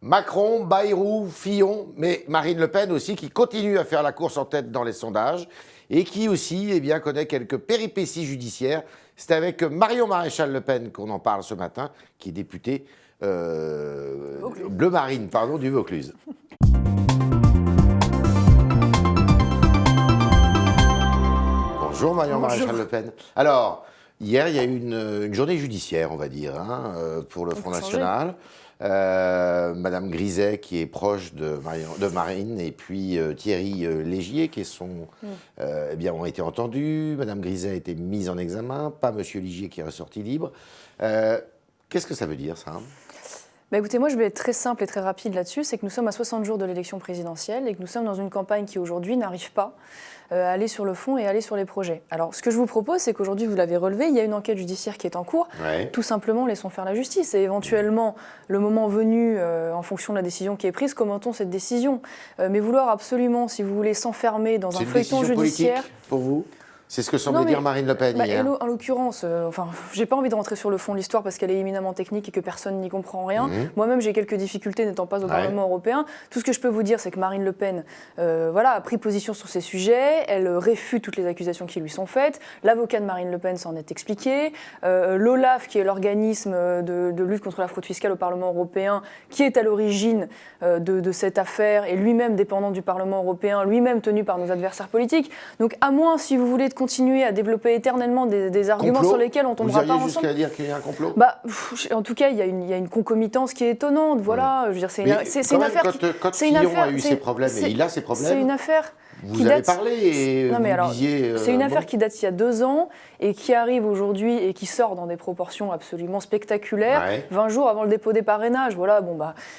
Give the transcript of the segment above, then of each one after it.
Macron, Bayrou, Fillon, mais Marine Le Pen aussi, qui continue à faire la course en tête dans les sondages et qui aussi connaît quelques péripéties judiciaires. C'est avec Marion Maréchal Le Pen qu'on en parle ce matin, qui est députée bleu marine du Vaucluse. Bonjour Marion Maréchal Le Pen. Alors, hier, il y a eu une journée judiciaire, on va dire, pour le Front National. Madame Griset, qui est proche de Marine, et puis Thierry Légier, qui ont été entendus. Madame Griset a été mise en examen, pas Monsieur Légier qui est ressorti libre. Qu'est-ce que ça veut dire, ça ? Écoutez, moi je vais être très simple et très rapide là-dessus, c'est que nous sommes à 60 jours de l'élection présidentielle et que nous sommes dans une campagne qui aujourd'hui n'arrive pas à aller sur le fond et à aller sur les projets. Alors ce que je vous propose, c'est qu'aujourd'hui, vous l'avez relevé, il y a une enquête judiciaire qui est en cours. Ouais. Tout simplement, laissons faire la justice et éventuellement, le moment venu, en fonction de la décision qui est prise, commentons cette décision. Mais vouloir absolument, si vous voulez, s'enfermer dans un feuilleton judiciaire... Politique pour vous ? C'est ce que semblait dire Marine Le Pen hier. En l'occurrence, j'ai pas envie de rentrer sur le fond de l'histoire parce qu'elle est éminemment technique et que personne n'y comprend rien. Moi-même, j'ai quelques difficultés n'étant pas au Parlement européen. Tout ce que je peux vous dire, c'est que Marine Le Pen a pris position sur ces sujets. Elle réfute toutes les accusations qui lui sont faites. L'avocat de Marine Le Pen s'en est expliqué. L'OLAF, qui est l'organisme de lutte contre la fraude fiscale au Parlement européen, qui est à l'origine de cette affaire et lui-même dépendant du Parlement européen, lui-même tenu par nos adversaires politiques. Donc, à moins, si vous voulez, de continuer à développer éternellement des arguments sur lesquels on tombera pas ensemble. Vous iriez jusqu'à dire qu'il y a un complot ? En tout cas, il y a une concomitance qui est étonnante. Voilà, je veux dire, c'est une affaire. Quand Fillon a eu ses problèmes, et il a ses problèmes. C'est une affaire. Vous avez parlé et vous disiez... C'est une affaire qui date il y a 2 ans et qui arrive aujourd'hui et qui sort dans des proportions absolument spectaculaires, 20 jours avant le dépôt des parrainages. Voilà, je veux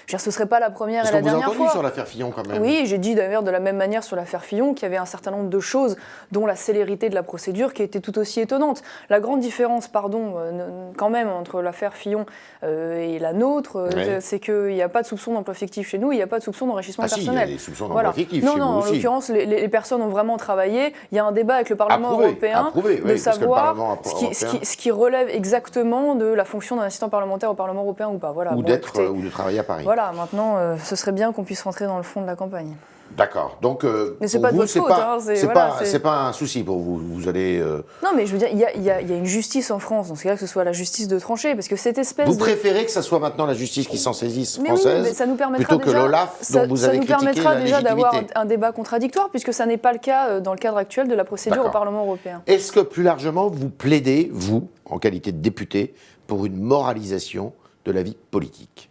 dire, ce ne serait pas la première et la dernière fois. Vous avez entendu sur l'affaire Fillon quand même. Oui, j'ai dit d'ailleurs de la même manière sur l'affaire Fillon qu'il y avait un certain nombre de choses, dont la célérité de la procédure qui était tout aussi étonnante. La grande différence, quand même, entre l'affaire Fillon et la nôtre, c'est qu'il n'y a pas de soupçon d'emploi fictif chez nous, il n'y a pas de soupçon d'enrichissement personnel. Il y a des soupçons d'emploi fictif chez vous aussi. En l'occurrence, les personnes ont vraiment travaillé. Il y a un débat avec le Parlement européen de savoir ce qui relève exactement de la fonction d'un assistant parlementaire au Parlement européen ou pas. Voilà. Ou de travailler à Paris. Voilà, maintenant, ce serait bien qu'on puisse rentrer dans le fond de la campagne. D'accord. Donc, mais c'est pas de votre faute. C'est pas un souci pour vous. Vous allez. Non, mais je veux dire, il y a une justice en France. Dans ce cas-là, que ce soit la justice de trancher, parce que cette espèce. Vous préférez que ça soit maintenant la justice qui s'en saisisse française, mais ça nous permettra plutôt que l'OLAF dont vous avez critiqué la légitimité. Ça nous permettra déjà d'avoir un débat contradictoire, puisque ça n'est pas le cas dans le cadre actuel de la procédure au Parlement européen. Est-ce que plus largement vous plaidez, vous, en qualité de député, pour une moralisation de la vie politique ?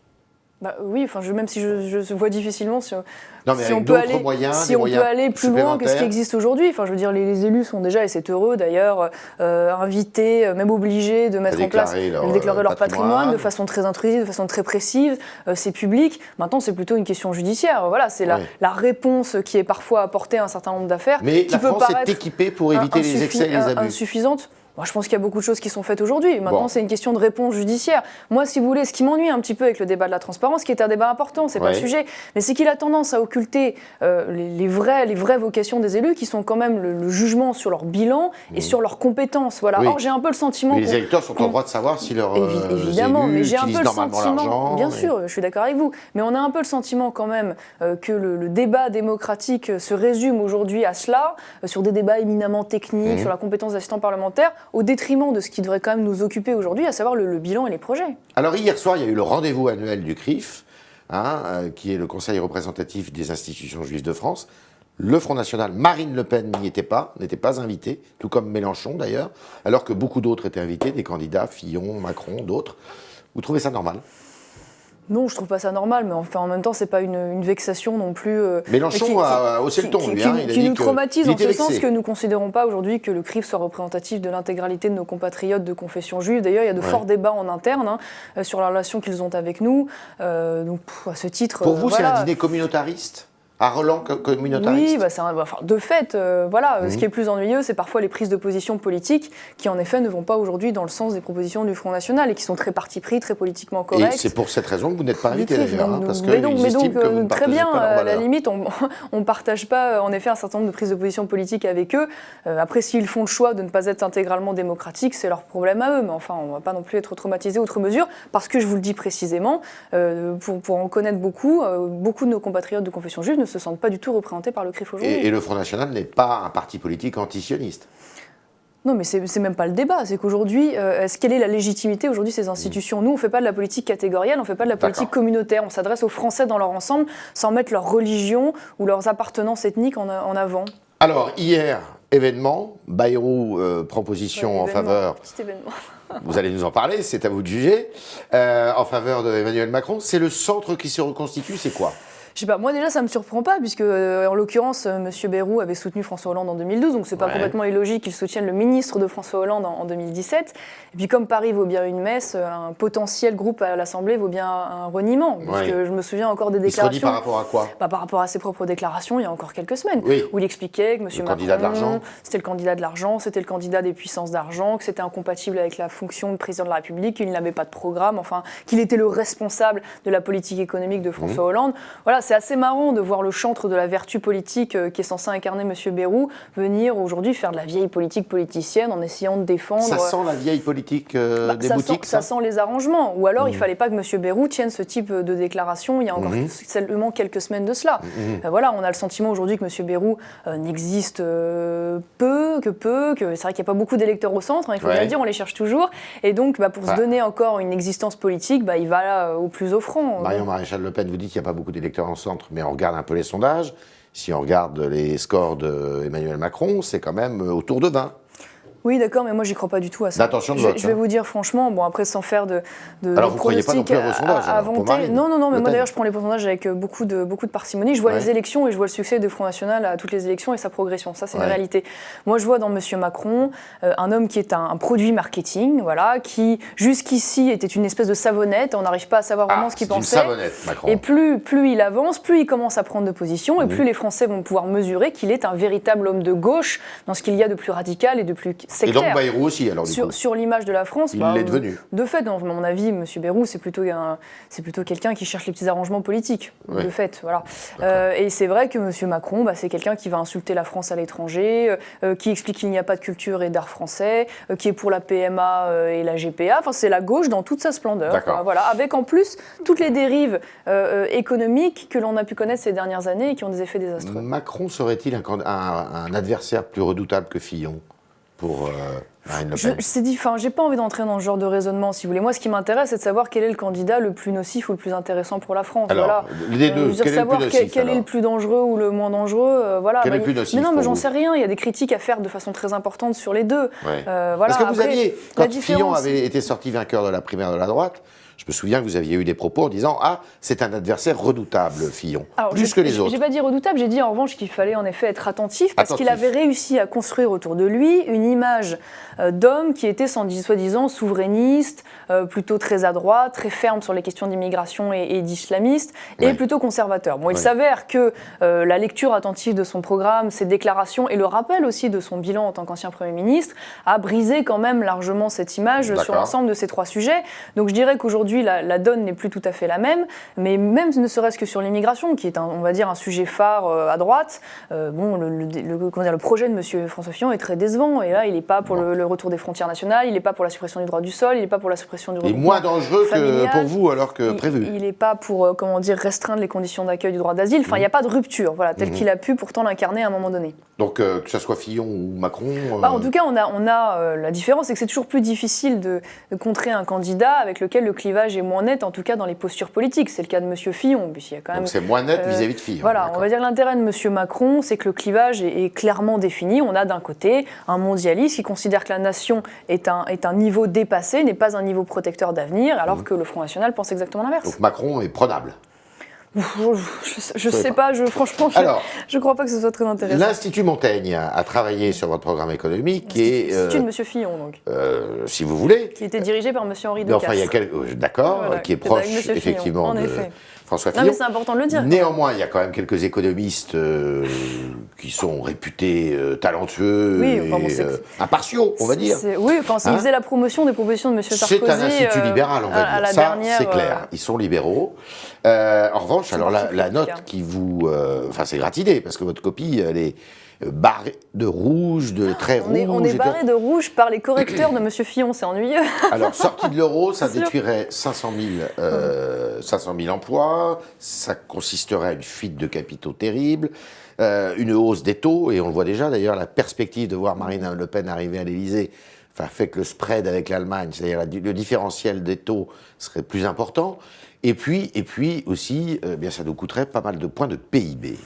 Oui, même si je vois difficilement si on peut aller plus loin que ce qui existe aujourd'hui. Je veux dire, les élus sont déjà, et c'est heureux d'ailleurs, invités, même obligés de mettre en place, de déclarer leur patrimoine de façon très intrusive, de façon très précise. C'est public. Maintenant, c'est plutôt une question judiciaire. Voilà, c'est la réponse qui est parfois apportée à un certain nombre d'affaires. Mais qui la peut France paraître est équipée pour éviter les excès et les abus. Insuffisante. Moi, je pense qu'il y a beaucoup de choses qui sont faites aujourd'hui. Maintenant, c'est une question de réponse judiciaire. Moi, si vous voulez, ce qui m'ennuie un petit peu avec le débat de la transparence, qui est un débat important, c'est pas le sujet, mais c'est qu'il a tendance à occulter les vraies vocations des élus, qui sont quand même le jugement sur leur bilan et sur leurs compétences. Voilà. Or, j'ai un peu le sentiment. Mais les électeurs sont en droit de savoir si leurs évidemment, élus mais j'ai un utilisent peu le normalement l'argent. Bien sûr, je suis d'accord avec vous. Mais on a un peu le sentiment quand même que le débat démocratique se résume aujourd'hui à cela, sur des débats éminemment techniques, sur la compétence d'assistant parlementaire, au détriment de ce qui devrait quand même nous occuper aujourd'hui, à savoir le bilan et les projets. Alors hier soir, il y a eu le rendez-vous annuel du CRIF, qui est le Conseil représentatif des institutions juives de France. Le Front National, Marine Le Pen n'était pas invitée, tout comme Mélenchon d'ailleurs, alors que beaucoup d'autres étaient invités, des candidats, Fillon, Macron, d'autres. Vous trouvez ça normal ? Non, je trouve pas ça normal, mais en même temps, c'est pas une vexation non plus. Mélenchon a haussé le ton, qui nous traumatise en ce sens que nous considérons pas aujourd'hui que le CRIF soit représentatif de l'intégralité de nos compatriotes de confession juive. D'ailleurs, il y a de forts débats en interne sur la relation qu'ils ont avec nous. Donc, à ce titre. Pour vous, c'est un dîner communautariste ? relent communautariste. Oui, de fait, voilà. Ce qui est plus ennuyeux, c'est parfois les prises de position politiques qui, en effet, ne vont pas aujourd'hui dans le sens des propositions du Front National et qui sont très parti pris, très politiquement correctes. Et c'est pour cette raison que vous n'êtes pas invité d'ailleurs, parce que très bien, à la limite, on ne partage pas, en effet, un certain nombre de prises de position politiques avec eux. Après, s'ils font le choix de ne pas être intégralement démocratiques, c'est leur problème à eux. Mais enfin, on ne va pas non plus être traumatisé outre mesure, parce que je vous le dis précisément, pour en connaître beaucoup de nos compatriotes de confession juive ne se sentent pas du tout représentés par le CRIF aujourd'hui. Et le Front National n'est pas un parti politique anti-sioniste. Non, mais c'est même pas le débat. C'est qu'aujourd'hui, quelle est la légitimité aujourd'hui de ces institutions? Nous, on ne fait pas de la politique catégorielle, on ne fait pas de la politique communautaire. On s'adresse aux Français dans leur ensemble, sans mettre leur religion ou leurs appartenances ethniques en avant. Alors, hier, événement, Bayrou prend position en faveur... Petit événement. Vous allez nous en parler, c'est à vous de juger. En faveur d'Emmanuel Macron, c'est le centre qui se reconstitue, c'est quoi? Je sais pas, moi déjà ça me surprend pas puisque en l'occurrence M. Bayrou avait soutenu François Hollande en 2012, donc c'est pas complètement illogique qu'il soutienne le ministre de François Hollande en 2017. Et puis comme Paris vaut bien une messe, un potentiel groupe à l'Assemblée vaut bien un reniement. Parce que je me souviens encore des déclarations. Il se renie par rapport à quoi? Par rapport à ses propres déclarations il y a encore quelques semaines, où il expliquait que M. Macron, c'était le candidat de l'argent, c'était le candidat des puissances d'argent, que c'était incompatible avec la fonction de président de la République, qu'il n'avait pas de programme, enfin qu'il était le responsable de la politique économique de François Hollande. Voilà, c'est assez marrant de voir le chantre de la vertu politique qui est censé incarner M. Bayrou venir aujourd'hui faire de la vieille politique politicienne en essayant de défendre... Ça sent la vieille politique des boutiques, ça sent les arrangements. Ou alors il ne fallait pas que M. Bayrou tienne ce type de déclaration il y a encore seulement quelques semaines de cela. Voilà, on a le sentiment aujourd'hui que M. Bayrou n'existe peu, que c'est vrai qu'il n'y a pas beaucoup d'électeurs au centre, il faut bien le dire, on les cherche toujours. Et donc pour se donner encore une existence politique, il va au plus offrant. Marion Maréchal Le Pen, vous dites qu'il n'y a pas beaucoup d'électeurs au centre, mais on regarde un peu les sondages. Si on regarde les scores d'Emmanuel Macron, c'est quand même autour de 20. Oui, d'accord, mais moi, j'y crois pas du tout à ça. L'intention de vote. Je vais vous dire franchement, bon, après, sans faire de alors, vous ne croyez pas non plus à vos sondages Non, mais moi, d'ailleurs, je prends les sondages avec beaucoup de parcimonie. Je vois les élections et je vois le succès du Front National à toutes les élections et sa progression. Ça, c'est une réalité. Moi, je vois dans M. Macron un homme qui est un produit marketing, voilà, qui, jusqu'ici, était une espèce de savonnette. On n'arrive pas à savoir vraiment ce qu'il pensait. Une savonnette, Macron. Et plus il avance, plus il commence à prendre de position et plus les Français vont pouvoir mesurer qu'il est un véritable homme de gauche dans ce qu'il y a de plus radical et de plus sectaire. Et donc Bayrou aussi, alors du coup. Sur l'image de la France, il l'est devenu. De fait, à mon avis, M. Bayrou, c'est plutôt quelqu'un qui cherche les petits arrangements politiques, de fait. Voilà. Et c'est vrai que M. Macron, c'est quelqu'un qui va insulter la France à l'étranger, qui explique qu'il n'y a pas de culture et d'art français, qui est pour la PMA et la GPA. Enfin, c'est la gauche dans toute sa splendeur. Voilà. Avec en plus toutes les dérives économiques que l'on a pu connaître ces dernières années et qui ont des effets désastreux. Macron serait-il un adversaire plus redoutable que Fillon pour Marine Le Pen? J'ai pas envie d'entrer dans ce genre de raisonnement, si vous voulez. Moi, ce qui m'intéresse, c'est de savoir quel est le candidat le plus nocif ou le plus intéressant pour la France. Alors, les deux, quel est le plus nocif, quel est le plus dangereux ou le moins dangereux, voilà. Quel est le plus nocif? Mais non, mais j'en sais rien. Il y a des critiques à faire de façon très importante sur les deux. Voilà. Parce que vous aviez, quand Fillon avait été sorti vainqueur de la primaire de la droite, je me souviens que vous aviez eu des propos en disant « Ah, c'est un adversaire redoutable, Fillon, plus que les autres ». Je n'ai pas dit redoutable, j'ai dit en revanche qu'il fallait en effet être attentif parce qu'il avait réussi à construire autour de lui une image d'homme qui était soi-disant souverainiste, plutôt très à droite, très ferme sur les questions d'immigration et d'islamiste, et plutôt conservateur. Bon, il s'avère que la lecture attentive de son programme, ses déclarations et le rappel aussi de son bilan en tant qu'ancien Premier ministre a brisé quand même largement cette image sur l'ensemble de ces trois sujets. Donc je dirais qu'aujourd'hui, la donne n'est plus tout à fait la même, mais même ne serait-ce que sur l'immigration, qui est on va dire un sujet phare à droite, le projet de M. François Fillon est très décevant, et là il n'est pas pour le retour des frontières nationales, il n'est pas pour la suppression du droit du sol, il n'est pas pour la suppression du regroupement familial. Et moins dangereux que pour vous alors que prévu. Il n'est pas pour restreindre les conditions d'accueil du droit d'asile, enfin il n'y a pas de rupture, voilà, tel qu'il a pu pourtant l'incarner à un moment donné. Donc que ce soit Fillon ou Macron... En tout cas, on a la différence, c'est que c'est toujours plus difficile de contrer un candidat avec lequel le clivage est moins net, en tout cas dans les postures politiques. C'est le cas de M. Fillon. Puisqu'il y a quand même, donc c'est moins net vis-à-vis de Fillon. Voilà, on va dire que l'intérêt de M. Macron, c'est que le clivage est clairement défini. On a d'un côté un mondialiste qui considère que la nation est un niveau dépassé, n'est pas un niveau protecteur d'avenir, alors que le Front National pense exactement l'inverse. Donc Macron est prenable. Je sais pas, franchement, je crois pas que ce soit très intéressant. L'Institut Montaigne a travaillé sur votre programme économique. L'Institut de M. Fillon, donc. Si vous voulez. Qui était dirigé par M. Henri Decazes. Enfin, d'accord, voilà, qui est proche, effectivement, de François Fillon. Non, mais c'est important de le dire. Néanmoins, il y a quand même quelques économistes qui sont réputés talentueux et impartiaux, on va dire. Oui, enfin, s'ils faisaient la promotion des propositions de M. Sarkozy. C'est un institut libéral, on va dire. Ça, c'est clair. Ils sont libéraux. En revanche, alors la note qui vous... Enfin, c'est gratiné, parce que votre copie, elle est barrée de rouge, de traits rouges. On est barré de rouge par les correcteurs de M. Fillon, c'est ennuyeux. Alors, sortie de l'euro, ça détruirait 500 000 emplois, ça consisterait à une fuite de capitaux terrible, une hausse des taux, et on le voit déjà, d'ailleurs, la perspective de voir Marine Le Pen arriver à l'Élysée fait que le spread avec l'Allemagne, c'est-à-dire le différentiel des taux, serait plus important. Et puis aussi, ça nous coûterait pas mal de points de PIB.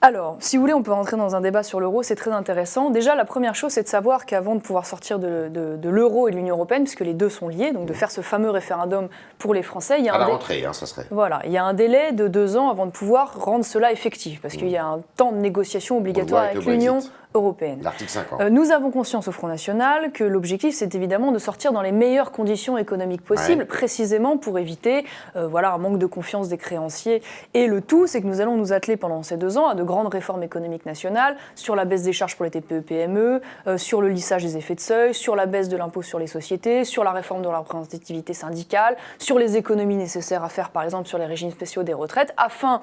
Alors, si vous voulez, on peut rentrer dans un débat sur l'euro, c'est très intéressant. Déjà, la première chose, c'est de savoir qu'avant de pouvoir sortir de l'euro et de l'Union européenne, puisque les deux sont liés, donc de faire ce fameux référendum pour les Français, il y a à la rentrée, ça serait. Voilà, il y a un délai de 2 ans avant de pouvoir rendre cela effectif, parce qu'il y a un temps de négociation obligatoire avec l'Union européenne. L'article 50. Nous avons conscience au Front National que l'objectif, c'est évidemment de sortir dans les meilleures conditions économiques possibles, précisément pour éviter un manque de confiance des créanciers. Et le tout, c'est que nous allons nous atteler pendant ces 2 ans à de grandes réformes économiques nationales, sur la baisse des charges pour les TPE-PME, sur le lissage des effets de seuil, sur la baisse de l'impôt sur les sociétés, sur la réforme de la représentativité syndicale, sur les économies nécessaires à faire, par exemple, sur les régimes spéciaux des retraites, afin,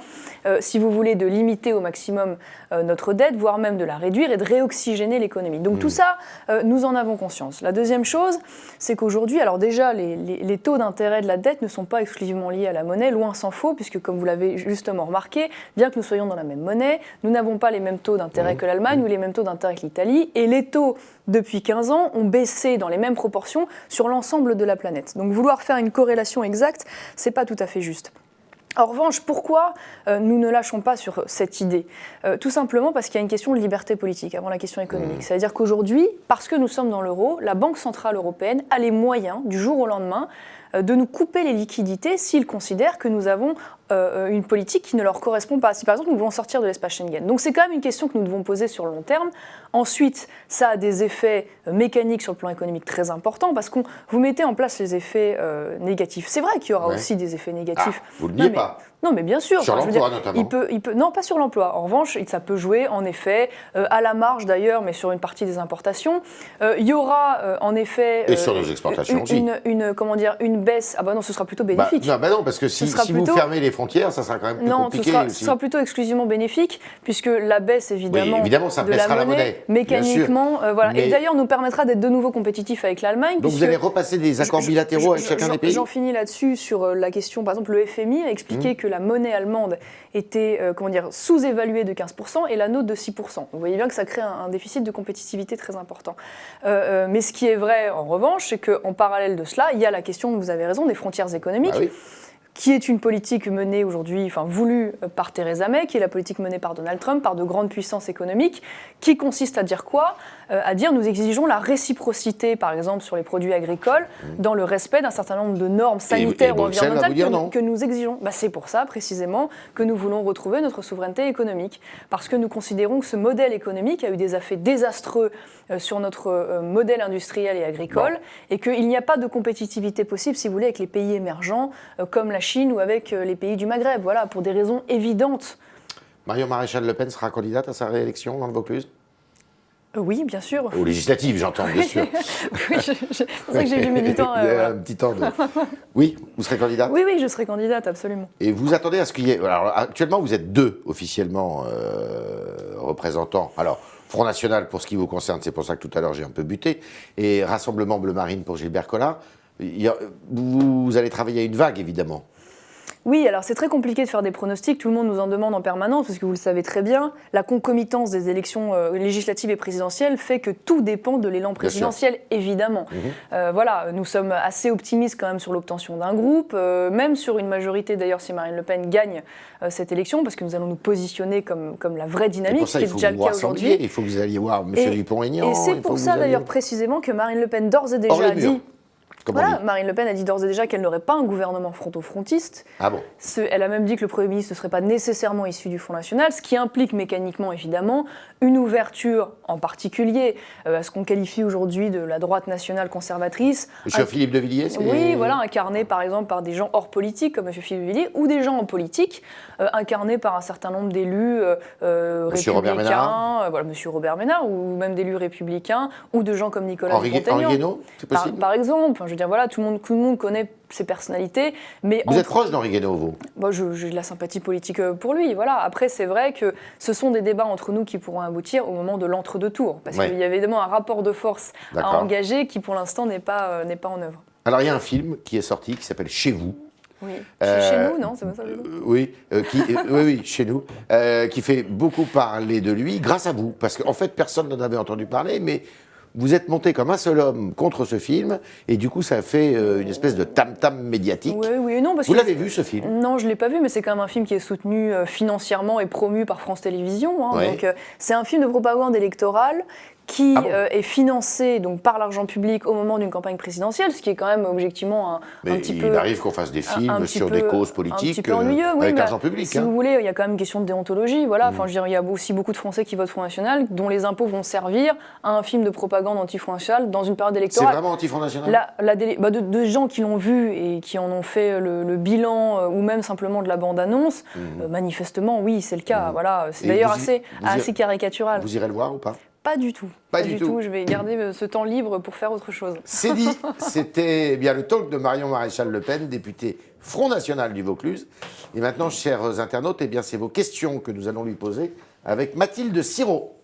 si vous voulez, de limiter au maximum notre dette, voire même de la réduire et de réoxygéner l'économie. Donc tout ça, nous en avons conscience. La deuxième chose, c'est qu'aujourd'hui, alors déjà, les taux d'intérêt de la dette ne sont pas exclusivement liés à la monnaie, loin s'en faut, puisque comme vous l'avez justement remarqué, bien que nous soyons dans la même monnaie, nous n'avons pas les mêmes taux d'intérêt que l'Allemagne ou les mêmes taux d'intérêt que l'Italie, et les taux, depuis 15 ans, ont baissé dans les mêmes proportions sur l'ensemble de la planète. Donc vouloir faire une corrélation exacte, c'est pas tout à fait juste. En revanche, pourquoi nous ne lâchons pas sur cette idée ? Tout simplement parce qu'il y a une question de liberté politique avant la question économique. C'est-à-dire qu'aujourd'hui, parce que nous sommes dans l'euro, la Banque Centrale Européenne a les moyens, du jour au lendemain, de nous couper les liquidités s'ils considèrent que nous avons une politique qui ne leur correspond pas. Si par exemple nous voulons sortir de l'espace Schengen. Donc c'est quand même une question que nous devons poser sur le long terme. Ensuite, ça a des effets mécaniques sur le plan économique très importants parce que vous mettez en place les effets négatifs. C'est vrai qu'il y aura aussi des effets négatifs. Vous ne le niez pas. Non, mais bien sûr. Sur l'emploi, notamment. Non, pas sur l'emploi. En revanche, ça peut jouer, en effet, à la marge d'ailleurs, mais sur une partie des importations. Il y aura, en effet... Et sur nos exportations aussi. Une baisse... Ah bah non, ce sera plutôt bénéfique. Non, parce que si vous fermez les frontières, ça sera quand même plus compliqué. Non, ce sera plutôt exclusivement bénéfique, puisque la baisse, évidemment ça de la monnaie, mécaniquement, et d'ailleurs nous permettra d'être de nouveau compétitifs avec l'Allemagne. Donc vous allez repasser des accords bilatéraux avec chacun des pays ? J'en finis là-dessus sur la question, par exemple, le FMI a expliqué que la monnaie allemande était sous-évaluée de 15% et la nôtre de 6%. Vous voyez bien que ça crée un déficit de compétitivité très important. Mais ce qui est vrai, en revanche, c'est qu'en parallèle de cela, il y a la question, vous avez raison, des frontières économiques. Qui est une politique menée aujourd'hui, voulue par Theresa May, qui est la politique menée par Donald Trump, par de grandes puissances économiques, qui consiste à dire quoi ? À dire nous exigeons la réciprocité, par exemple, sur les produits agricoles, dans le respect d'un certain nombre de normes sanitaires ou environnementales que nous exigeons. C'est pour ça, précisément, que nous voulons retrouver notre souveraineté économique. Parce que nous considérons que ce modèle économique a eu des effets désastreux sur notre modèle industriel et agricole, et qu'il n'y a pas de compétitivité possible, si vous voulez, avec les pays émergents, comme la Chine ou avec les pays du Maghreb, voilà, pour des raisons évidentes. Marion Maréchal Le Pen sera candidate à sa réélection dans le Vaucluse ? Oui, bien sûr. Aux législatives, j'entends, bien sûr. Oui, c'est pour ça que j'ai vu mes temps. Un petit temps de... Oui, vous serez candidate ? Oui, je serai candidate, absolument. Et vous attendez à ce qu'il y ait... Alors, actuellement, vous êtes 2 officiellement représentants. Alors, Front National pour ce qui vous concerne, c'est pour ça que tout à l'heure j'ai un peu buté, et Rassemblement Bleu Marine pour Gilbert Collin. Vous allez travailler à une vague, évidemment. Oui, alors c'est très compliqué de faire des pronostics, tout le monde nous en demande en permanence, parce que vous le savez très bien, la concomitance des élections législatives et présidentielles fait que tout dépend de l'élan présidentiel, évidemment. Nous sommes assez optimistes quand même sur l'obtention d'un groupe, même sur une majorité d'ailleurs si Marine Le Pen gagne cette élection, parce que nous allons nous positionner comme la vraie dynamique, qui est déjà le cas aujourd'hui. Il faut que vous alliez voir M. Dupont-Aignan. Et c'est pour ça d'ailleurs précisément que Marine Le Pen d'ores et déjà a dit... comme voilà, on dit. Marine Le Pen a dit d'ores et déjà qu'elle n'aurait pas un gouvernement fronto-frontiste. Ah bon? Elle a même dit que le Premier ministre ne serait pas nécessairement issu du Front National, ce qui implique mécaniquement, évidemment, une ouverture, en particulier, à ce qu'on qualifie aujourd'hui de la droite nationale conservatrice. Monsieur Philippe de Villiers, c'est... Oui, voilà, incarné par exemple par des gens hors politique, comme M. Philippe de Villiers, ou des gens en politique, incarnés par un certain nombre d'élus républicains, voilà, M. Robert Ménard, ou même d'élus républicains, ou de gens comme Nicolas Dupont-Aignan. Henri Guénaud, c'est possible? Par exemple, enfin, je veux dire, voilà, tout le monde connaît ses personnalités. Mais vous êtes proche d'Henri Guénaud, vous? Bon, j'ai de la sympathie politique pour lui, voilà. Après, c'est vrai que ce sont des débats entre nous qui pourront aboutir au moment de l'entre-deux tours, parce qu'il y a évidemment un rapport de force à engager qui, pour l'instant, n'est pas en œuvre. Alors, il y a un film qui est sorti qui s'appelle Chez vous. Oui, chez nous, non? C'est pas ça? Oui, oui, chez nous, qui fait beaucoup parler de lui grâce à vous, parce qu'en fait, personne n'en avait entendu parler, mais vous êtes monté comme un seul homme contre ce film, et du coup, ça a fait une espèce de tam-tam médiatique. Oui et non. Parce vous l'avez vu, ce film? Non, je ne l'ai pas vu, mais c'est quand même un film qui est soutenu financièrement et promu par France Télévisions. Hein, donc, c'est un film de propagande électorale qui est financé donc, par l'argent public au moment d'une campagne présidentielle, ce qui est quand même objectivement un petit peu... Il arrive qu'on fasse des films sur des causes politiques avec l'argent public. Si vous voulez, il y a quand même une question de déontologie. Voilà. Enfin, je veux dire, il y a aussi beaucoup de Français qui votent Front National, dont les impôts vont servir à un film de propagande anti-Front National dans une période électorale. C'est vraiment anti-Front National? De gens qui l'ont vu et qui en ont fait le bilan, ou même simplement de la bande-annonce, manifestement, oui, c'est le cas. Voilà. C'est d'ailleurs assez caricatural. Vous irez le voir ou pas? Pas du tout. Pas du tout. Je vais garder ce temps libre pour faire autre chose. C'est dit. C'était bien le talk de Marion Maréchal Le Pen, députée Front National du Vaucluse. Et maintenant, chers internautes, c'est vos questions que nous allons lui poser avec Mathilde Sirot.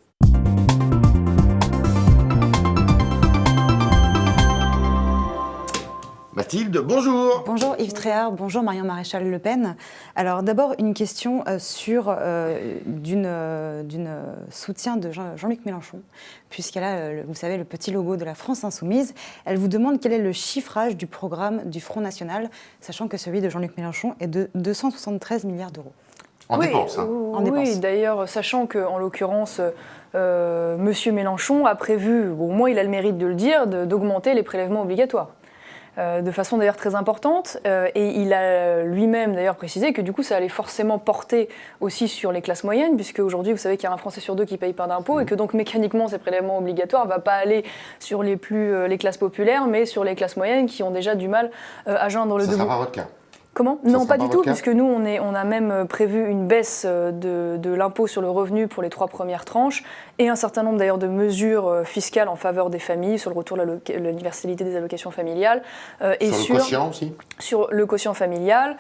Mathilde, bonjour. Bonjour Yves Tréhard, bonjour Marion Maréchal Le Pen. Alors d'abord une question sur d'une soutien de Jean-Luc Mélenchon, puisqu'elle a, vous savez, le petit logo de la France Insoumise. Elle vous demande quel est le chiffrage du programme du Front National, sachant que celui de Jean-Luc Mélenchon est de 273 milliards d'euros. En dépenses, hein. Oui, d'ailleurs, sachant qu'en l'occurrence, Monsieur Mélenchon a prévu, au moins il a le mérite de le dire, d'augmenter les prélèvements obligatoires. De façon d'ailleurs très importante, et il a lui-même d'ailleurs précisé que du coup ça allait forcément porter aussi sur les classes moyennes, puisque aujourd'hui vous savez qu'il y a un Français sur deux qui ne paye pas d'impôts, et que donc mécaniquement ces prélèvements obligatoires ne vont pas aller sur les classes populaires, mais sur les classes moyennes qui ont déjà du mal à joindre le debout. Ça sera pas votre cas? Comment? Non, pas du tout, puisque nous, on a même prévu une baisse de l'impôt sur le revenu pour les 3 premières tranches, et un certain nombre d'ailleurs de mesures fiscales en faveur des familles, sur le retour de l'universalité des allocations familiales. Et sur le quotient aussi? Sur le quotient familial,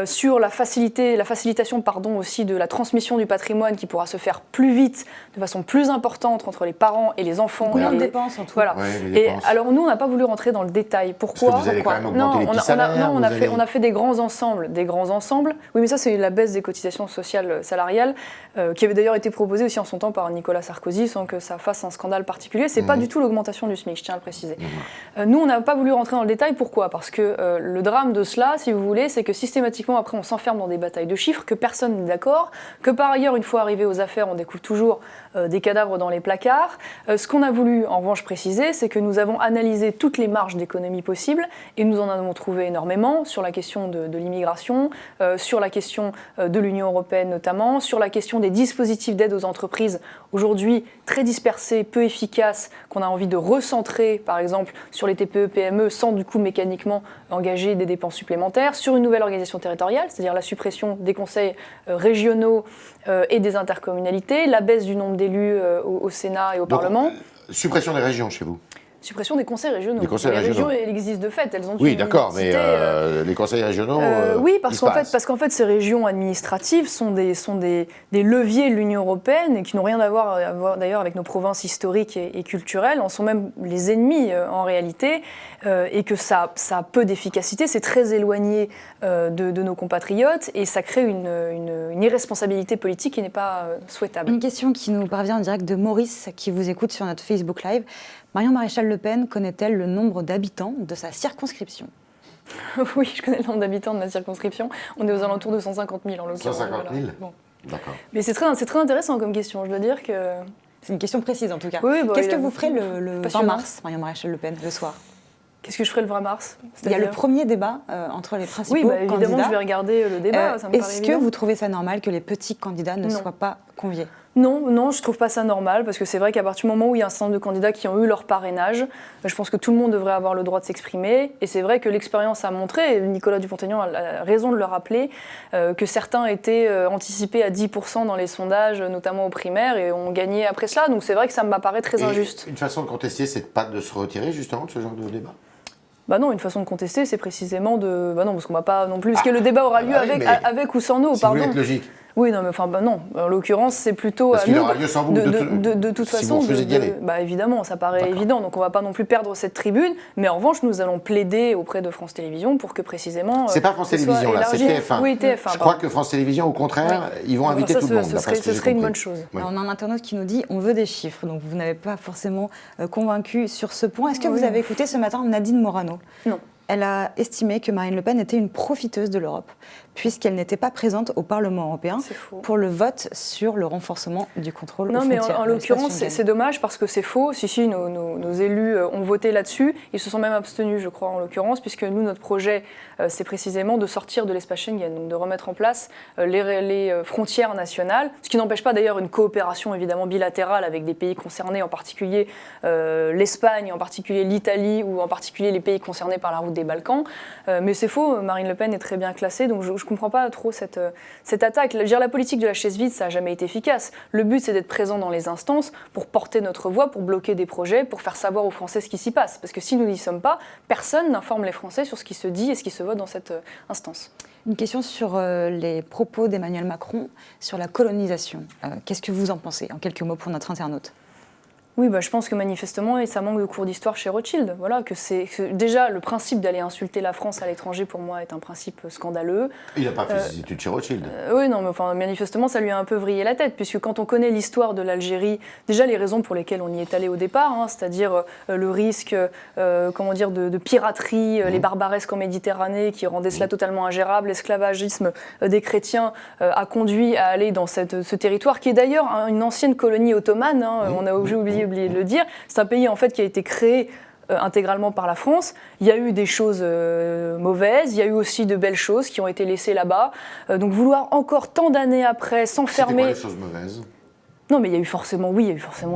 sur la facilitation aussi de la transmission du patrimoine qui pourra se faire plus vite, de façon plus importante entre les parents et les enfants. Combien de dépenses en tout? Voilà. Et alors nous, on n'a pas voulu rentrer dans le détail. Pourquoi? Parce que vous allez quand même augmenter les petits salaires, on a fait des grands ensembles. Oui, mais ça, c'est la baisse des cotisations sociales salariales, qui avait d'ailleurs été proposée aussi en son temps par Nicolas Sarkozy, sans que ça fasse un scandale particulier. C'est pas du tout l'augmentation du SMIC, je tiens à le préciser. Nous, on n'a pas voulu rentrer dans le détail. Pourquoi? Parce que le drame de cela, si vous voulez, c'est que systématiquement, après, on s'enferme dans des batailles de chiffres, que personne n'est d'accord, que par ailleurs, une fois arrivé aux affaires, on découvre toujours des cadavres dans les placards. Ce qu'on a voulu, en revanche, préciser, c'est que nous avons analysé toutes les marges d'économie possibles, et nous en avons trouvé énormément sur la question de l'immigration, sur la question de l'Union européenne notamment, sur la question des dispositifs d'aide aux entreprises, aujourd'hui très dispersés, peu efficaces, qu'on a envie de recentrer, par exemple, sur les TPE-PME, sans du coup mécaniquement engager des dépenses supplémentaires, sur une nouvelle organisation territoriale, c'est-à-dire la suppression des conseils régionaux et des intercommunalités, la baisse du nombre d'élus au Sénat et au Parlement. Suppression des régions chez vous? Suppression des conseils régionaux. Les régions, elles existent de fait, elles ont oui, d'accord, mais les conseils régionaux. Oui, parce qu'en fait, ces régions administratives sont des leviers de l'Union européenne et qui n'ont rien à voir d'ailleurs avec nos provinces historiques et culturelles, en sont même les ennemis en réalité, et que ça a peu d'efficacité, c'est très éloigné de nos compatriotes et ça crée une irresponsabilité politique qui n'est pas souhaitable. Une question qui nous parvient en direct de Maurice, qui vous écoute sur notre Facebook Live. Marion Maréchal Le Pen connaît-elle le nombre d'habitants de sa circonscription? Oui, je connais le nombre d'habitants de ma circonscription. On est aux alentours de 150 000 en l'occurrence. 150 000 voilà. Bon. D'accord. Mais c'est très intéressant comme question, je dois dire que... C'est une question précise en tout cas. Oui, Qu'est-ce que vous ferez le 20 mars, Marion Maréchal Le Pen, le soir? Qu'est-ce que je ferai le 20 mars? Il y a le premier débat entre les principaux candidats. Oui, évidemment, je vais regarder le débat, ça me paraît Est-ce évident. que vous trouvez ça normal que les petits candidats ne soient pas conviés? Non, je trouve pas ça normal, parce que c'est vrai qu'à partir du moment où il y a un certain nombre de candidats qui ont eu leur parrainage, je pense que tout le monde devrait avoir le droit de s'exprimer. Et c'est vrai que l'expérience a montré, et Nicolas Dupont-Aignan a raison de le rappeler, que certains étaient anticipés à 10% dans les sondages, notamment aux primaires, et ont gagné après cela. Donc c'est vrai que ça m'apparaît très injuste. Une façon de contester, c'est pas de se retirer justement de ce genre de débat? Bah non, une façon de contester, c'est précisément de... Bah non, parce qu'on va pas non plus... Parce que le débat aura lieu avec ou sans nous, pardon. Vous voulez être logique. Oui, non, mais enfin, non. En l'occurrence, c'est plutôt parce qu'il aura lieu sans vous, de toute façon. Si vous refusez d'y aller. Bah évidemment, ça paraît évident. Donc on va pas non plus perdre cette tribune. Mais en revanche, nous allons plaider auprès de France Télévisions pour que précisément. C'est pas France Télévisions là, c'est TF1. Oui, TF1. Je crois que France Télévisions, au contraire, ils vont inviter tout le monde. Ce serait une bonne chose. Oui. On a un internaute qui nous dit on veut des chiffres. Donc vous n'avez pas forcément convaincu sur ce point. Est-ce que vous avez écouté ce matin Nadine Morano? Non. Elle a estimé que Marine Le Pen était une profiteuse de l'Europe, puisqu'elle n'était pas présente au Parlement européen pour le vote sur le renforcement du contrôle aux frontières. Non, mais en l'occurrence, c'est dommage parce que c'est faux. Si, nos élus ont voté là-dessus. Ils se sont même abstenus, je crois, en l'occurrence, puisque nous, notre projet, c'est précisément de sortir de l'espace Schengen, donc de remettre en place les frontières nationales, ce qui n'empêche pas d'ailleurs une coopération évidemment bilatérale avec des pays concernés, en particulier l'Espagne, en particulier l'Italie ou en particulier les pays concernés par la route des Balkans. Mais c'est faux, Marine Le Pen est très bien classée, donc je ne comprends pas trop cette attaque. La politique de la chaise vide, ça n'a jamais été efficace. Le but, c'est d'être présent dans les instances pour porter notre voix, pour bloquer des projets, pour faire savoir aux Français ce qui s'y passe. Parce que si nous n'y sommes pas, personne n'informe les Français sur ce qui se dit et ce qui se vote dans cette instance. Une question sur les propos d'Emmanuel Macron sur la colonisation. Qu'est-ce que vous en pensez, en quelques mots pour notre internaute? Oui, je pense que manifestement, ça manque de cours d'histoire chez Rothschild. Voilà, que déjà, le principe d'aller insulter la France à l'étranger, pour moi, est un principe scandaleux. Il n'a pas fait ses études chez Rothschild. Oui, non, mais manifestement, ça lui a un peu vrillé la tête, puisque quand on connaît l'histoire de l'Algérie, déjà les raisons pour lesquelles on y est allé au départ, c'est-à-dire le risque de piraterie, les barbaresques en Méditerranée qui rendaient cela totalement ingérable, l'esclavagisme des chrétiens a conduit à aller dans ce territoire, qui est d'ailleurs une ancienne colonie ottomane, on a oublié de le dire. C'est un pays en fait qui a été créé intégralement par la France. Il y a eu des choses mauvaises, il y a eu aussi de belles choses qui ont été laissées là-bas. Donc vouloir encore tant d'années après s'enfermer... C'était quoi les choses mauvaises ? Non, mais il y a eu forcément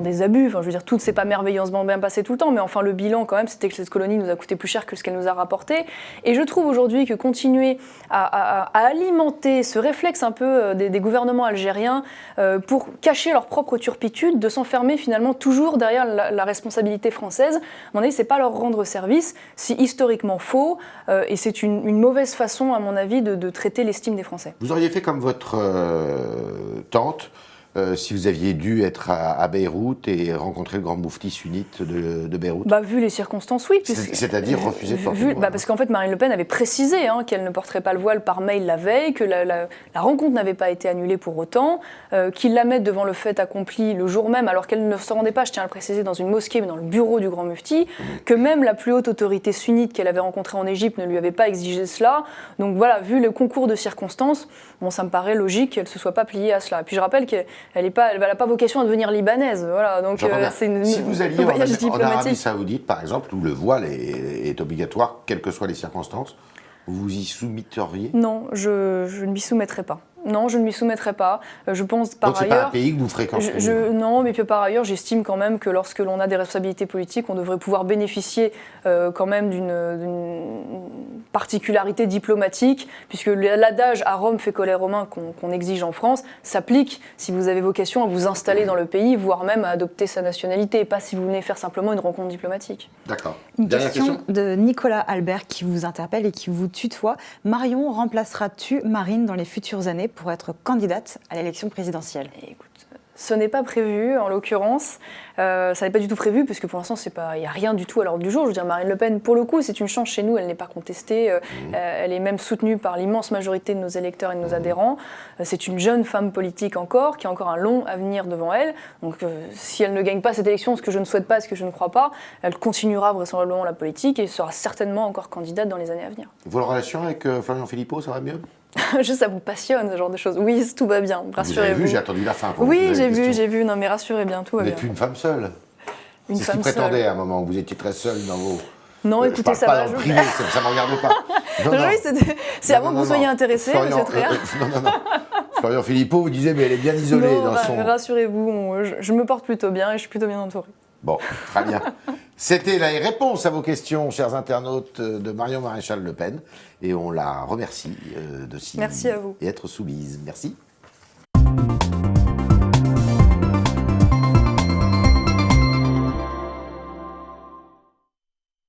des abus. Enfin, je veux dire, tout ne s'est pas merveilleusement bien passé tout le temps, mais enfin, le bilan, quand même, c'était que cette colonie nous a coûté plus cher que ce qu'elle nous a rapporté. Et je trouve aujourd'hui que continuer à alimenter ce réflexe un peu des gouvernements algériens pour cacher leur propre turpitude, de s'enfermer finalement toujours derrière la responsabilité française, à mon avis, c'est pas leur rendre service, c'est historiquement faux, et c'est une mauvaise façon, à mon avis, de traiter l'estime des Français. Vous auriez fait comme votre tante si vous aviez dû être à Beyrouth et rencontrer le grand moufti sunnite de Beyrouth? Vu les circonstances, oui. C'est-à-dire refuser de porter le voile. Parce qu'en fait, Marine Le Pen avait précisé qu'elle ne porterait pas le voile par mail la veille, que la rencontre n'avait pas été annulée pour autant, qu'il la mette devant le fait accompli le jour même, alors qu'elle ne se rendait pas, je tiens à le préciser, dans une mosquée, mais dans le bureau du grand mufti, que même la plus haute autorité sunnite qu'elle avait rencontrée en Égypte ne lui avait pas exigé cela. Donc voilà, vu le concours de circonstances, ça me paraît logique qu'elle ne se soit pas pliée à cela. Et puis je rappelle qu'elle n'a pas vocation à devenir libanaise. Voilà, donc si vous alliez en Arabie Saoudite, par exemple, où le voile est obligatoire, quelles que soient les circonstances, vous y soumetteriez? Non, je ne m'y soumettrai pas. Non, je ne m'y soumettrai pas. Je pense par donc ailleurs. Donc c'est pas un pays que vous fréquenterez? Non, mais puis par ailleurs, j'estime quand même que lorsque l'on a des responsabilités politiques, on devrait pouvoir bénéficier quand même d'une particularité diplomatique, puisque l'adage à Rome fait coller Romain qu'on exige en France s'applique si vous avez vocation à vous installer dans le pays, voire même à adopter sa nationalité, et pas si vous venez faire simplement une rencontre diplomatique. D'accord. Une question de Nicolas Albert qui vous interpelle et qui vous tutoie. Marion, remplaceras-tu Marine dans les futures années pour être candidate à l'élection présidentielle? Écoute, ce n'est pas prévu, en l'occurrence. Ça n'est pas du tout prévu, puisque pour l'instant, il n'y a rien du tout à l'ordre du jour. Je veux dire, Marine Le Pen, pour le coup, c'est une chance chez nous, elle n'est pas contestée. Elle est même soutenue par l'immense majorité de nos électeurs et de nos adhérents. C'est une jeune femme politique encore, qui a encore un long avenir devant elle. Donc, si elle ne gagne pas cette élection, ce que je ne souhaite pas, ce que je ne crois pas, elle continuera vraisemblablement la politique et sera certainement encore candidate dans les années à venir. Votre relation avec Florian Philippot, ça va mieux? Ça vous passionne, ce genre de choses. Oui, tout va bien, rassurez-vous. Vous avez vu, j'ai attendu la fin. Oui, j'ai vu. Non, mais rassurez bien, tout va bien. Vous n'êtes plus une femme seule. C'est ce qu'il prétendait à un moment. Vous étiez très seule dans vos... Non, Je écoutez, parle ça pas va. dans le privé, ça ne me regarde pas. Non, non. Oui, c'est avant que vous soyez intéressé, Florian, monsieur Tréard. non. Florian Philippot vous disait, mais elle est bien isolée Non, dans son... rassurez-vous, je me porte plutôt bien et je suis plutôt bien entourée. Bon, très bien. C'était la réponse à vos questions, chers internautes, de Marion Maréchal Le Pen. Et on la remercie de s'y Merci à vous. et être soumise. Merci.